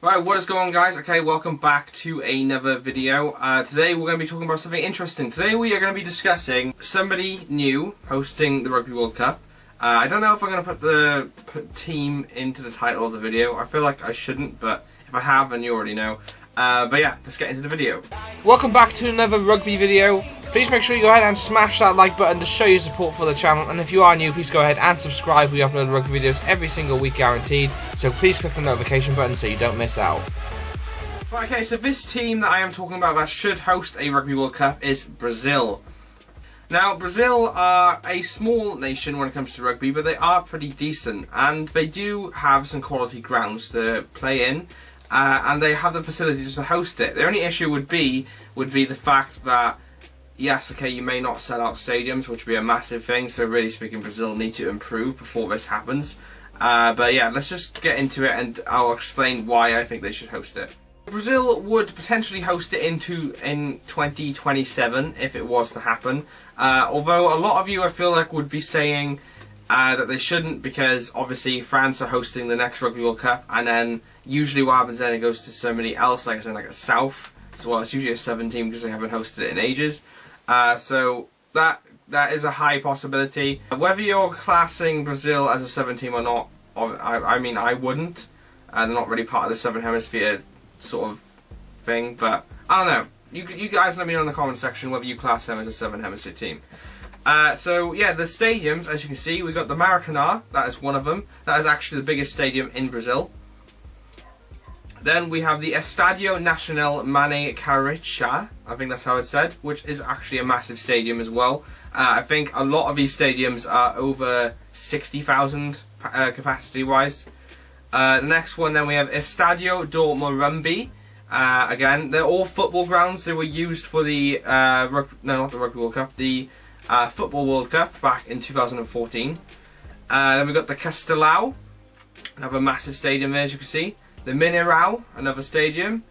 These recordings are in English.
Right, what is going on, guys? Okay, welcome back to another video. Today we're going to be talking about something interesting. Today we are going to be discussing somebody new hosting the Rugby World Cup. I don't know if I'm going to put team into the title of the video. I feel like I shouldn't, but if I have, then you already know. But yeah, let's get into the video. Welcome back to another rugby video. Please make sure you go ahead and smash that like button to show your support for the channel, and if you are new, please go ahead and subscribe. We upload rugby videos every single week guaranteed, so please click the notification button so you don't miss out. Right, okay, so this team that I am talking about that should host a Rugby World Cup is Brazil. Now, Brazil are a small nation when it comes to rugby, but they are pretty decent, and they do have some quality grounds to play in, and they have the facilities to host it. The only issue would be the fact that, yes, okay, you may not sell out stadiums, which would be a massive thing, so really speaking, Brazil need to improve before this happens. But yeah, let's just get into it, and I'll explain why I think they should host it. Brazil would potentially host it in 2027 if it was to happen. Although a lot of you, I feel like, would be saying that they shouldn't, because obviously France are hosting the next Rugby World Cup, and then usually what happens then, it goes to somebody else, like I said, like a South. So well, it's usually a Southern team because they haven't hosted it in ages. So that is a high possibility. Whether you're classing Brazil as a Southern team or not, I mean, I wouldn't. They're not really part of the Southern Hemisphere sort of thing, but I don't know. You guys let me know in the comment section whether you class them as a Southern Hemisphere team. So yeah, the stadiums, as you can see, we've got the Maracanã. That is one of them. That is actually the biggest stadium in Brazil. Then we have the Estadio Nacional Mané Garrincha, I think that's how it's said, which is actually a massive stadium as well. I think a lot of these stadiums are over 60,000 capacity-wise. The next one, then we have Estadio do Morumbi. Again, they're all football grounds. They were used for the not the Rugby World Cup, the Football World Cup back in 2014. Then we've got the Castelão, another massive stadium there, as you can see. The Mineirão, another stadium.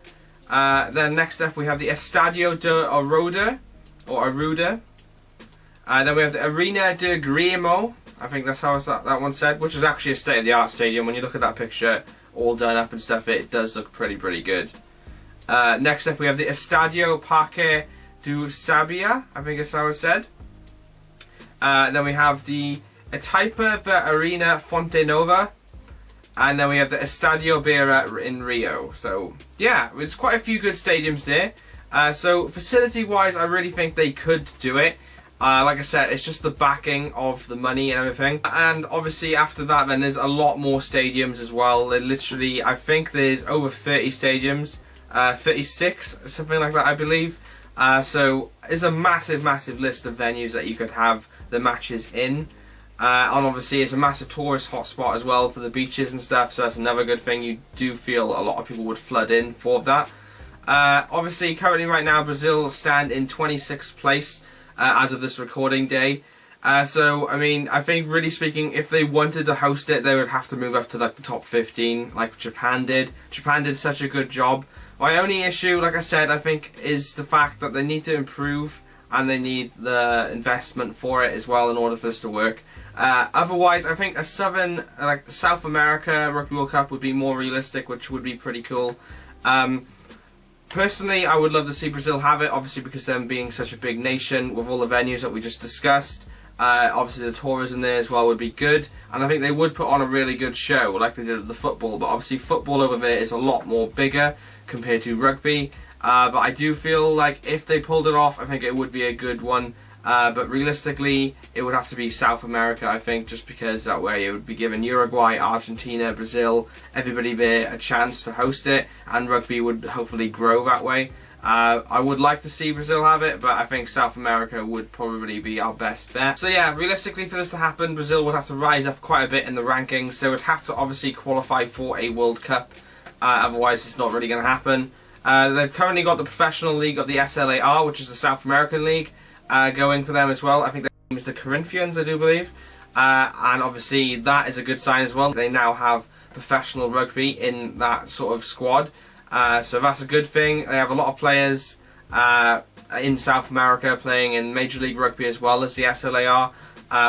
Then next up we have the Estadio de Arruda, or Arruda. Then we have the Arena de Grêmio, I think that's how that one said, which is actually a state-of-the-art stadium. When you look at that picture, all done up and stuff, it does look pretty good. Next up we have the Estadio Parque do Sabia, I think that's how it's said. Then we have the Itaipa da Arena Fonte Nova. And then we have the Estadio Beira in Rio. So, yeah, there's quite a few good stadiums there. So, facility-wise, I really think they could do it. Like I said, it's just the backing of the money and everything. And obviously, after that, then there's a lot more stadiums as well. They're literally, I think there's over 30 stadiums. 36, something like that, I believe. So, there's a massive list of venues that you could have the matches in. And obviously it's a massive tourist hotspot as well for the beaches and stuff, so that's another good thing. You do feel a lot of people would flood in for that. Obviously currently right now Brazil stand in 26th place as of this recording day. So I mean, I think really speaking, if they wanted to host it, they would have to move up to like the top 15 like Japan did. Japan did such a good job. My only issue, like I said, I think is the fact that they need to improve and they need the investment for it as well in order for this to work. Otherwise, I think a South America Rugby World Cup would be more realistic, which would be pretty cool. Personally, I would love to see Brazil have it, obviously because them being such a big nation with all the venues that we just discussed. Obviously the tourism there as well would be good, and I think they would put on a really good show like they did at the football, but obviously football over there is a lot more bigger compared to rugby. But I do feel like if they pulled it off, I think it would be a good one. But realistically, it would have to be South America, I think, just because that way it would be giving Uruguay, Argentina, Brazil, everybody there a chance to host it, and rugby would hopefully grow that way. I would like to see Brazil have it, but I think South America would probably be our best bet. So yeah, realistically for this to happen, Brazil would have to rise up quite a bit in the rankings. They would have to obviously qualify for a World Cup, otherwise it's not really going to happen. They've currently got the professional league of the SLAR, which is the South American league, going for them as well. I think their name is the Corinthians, I do believe. And obviously that is a good sign as well. They now have professional rugby in that sort of squad. So that's a good thing. They have a lot of players in South America playing in Major League Rugby as well as the SLAR,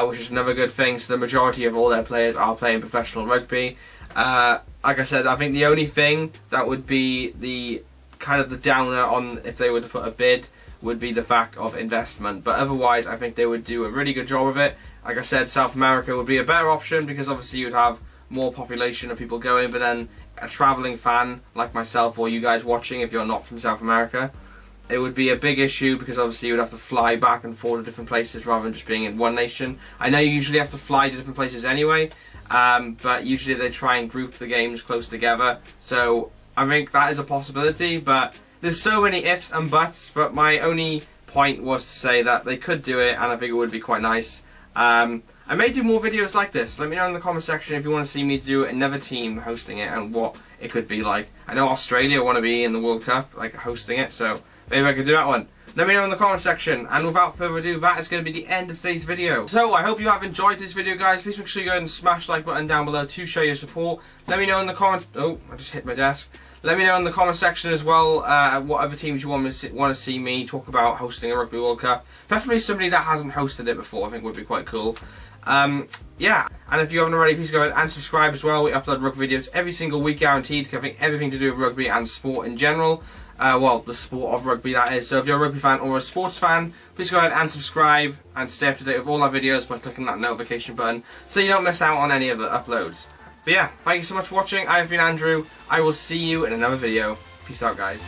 which is another good thing. So the majority of all their players are playing professional rugby. Like I said, I think the only thing that would be the kind of the downer on if they were to put a bid would be the fact of investment. But otherwise, I think they would do a really good job of it. Like I said, South America would be a better option because obviously you'd have more population of people going, but then a travelling fan like myself or you guys watching if you're not from South America, it would be a big issue because obviously you would have to fly back and forth to different places rather than just being in one nation. I know you usually have to fly to different places anyway, but usually they try and group the games close together, so I think that is a possibility, but there's so many ifs and buts. But my only point was to say that they could do it, and I think it would be quite nice. I may do more videos like this. Let me know in the comment section if you want to see me do another team hosting it and what it could be like. I know Australia want to be in the World Cup, like hosting it, so maybe I could do that one. Let me know in the comment section, and without further ado, that is going to be the end of today's video. So, I hope you have enjoyed this video, guys. Please make sure you go ahead and smash the like button down below to show your support. Let me know in the comments... Oh, I just hit my desk. Let me know in the comment section as well what other teams you want to see me talk about hosting a Rugby World Cup. Definitely somebody that hasn't hosted it before, I think would be quite cool. Yeah, and if you haven't already, please go ahead and subscribe as well. We upload rugby videos every single week, guaranteed, covering everything to do with rugby and sport in general. Well, the sport of rugby, that is. So if you're a rugby fan or a sports fan, please go ahead and subscribe and stay up to date with all our videos by clicking that notification button so you don't miss out on any of the uploads. But yeah, thank you so much for watching. I've been Andrew. I will see you in another video. Peace out, guys.